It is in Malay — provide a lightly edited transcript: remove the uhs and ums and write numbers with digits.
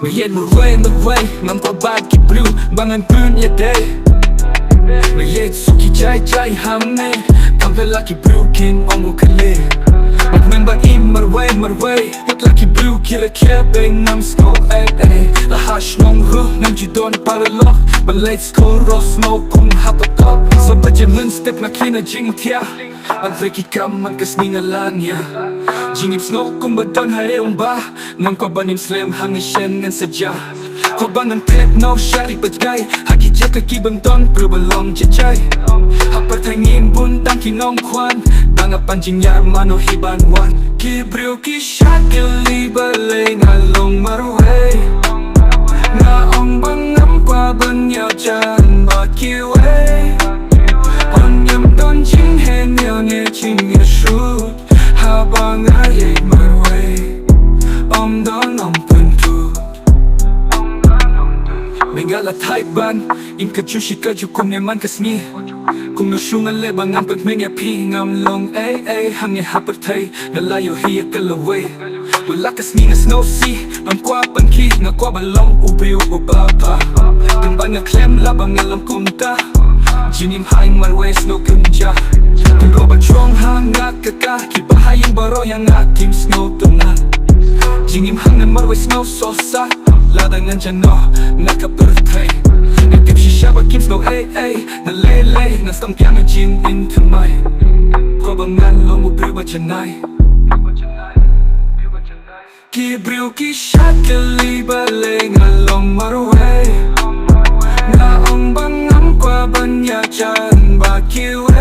Yen Marwei Mampabad ki blue Bangan pun ya day Mayet suki jai hamne Kampe laki blue kin omu kale Remember in Marwei Yak laki blue kila kebe Nam sko La hash nong hu Nam jidon paralok But let's go ros no kung hapatop So baje mun step na kina jing tia Ang reki kam man kas ningalan ya Jingip snow kung badon hareong ba Nang ko banim slam hangi shen ngan sadya Ko bangan pet no shari bagay Hagi jaka kibang don pero balong jajay Hapat hangin buntang kinong kwan Tangapan jinyar mano hiban wan Kibriyo ki shakili balay ngalong Marwei Naong bangam kwa banyaw dyan bakiway Onyam don jing hen yang e jing e shoot Habang ayay Marwei don om pentu Megala taiban In kajushi kaju kum neman kasni Kung nusyungan lebangan pag menyapi ngam long Hangye hapertay Nalayo hiya kalaway Wala kasni nga snow sea Ang kwa panki nga kwa balong ubi ubaba Timban nga klem labang alam kumta Jinim haing Marwei snow kumja Pero ba chong hanga kaka Kibahayang baro yang akim snow tunga Jingim hang na Marwei snow sosa Ladangan dyan no nakapertay Nagtip siya ba kim snow Nalele Nastam piang ang jin intamay Ko ba nga lumubriw ba dyanay Kibriw ki shakili balay ngalong Marwei Naong bangam kwa banya dyan bakiw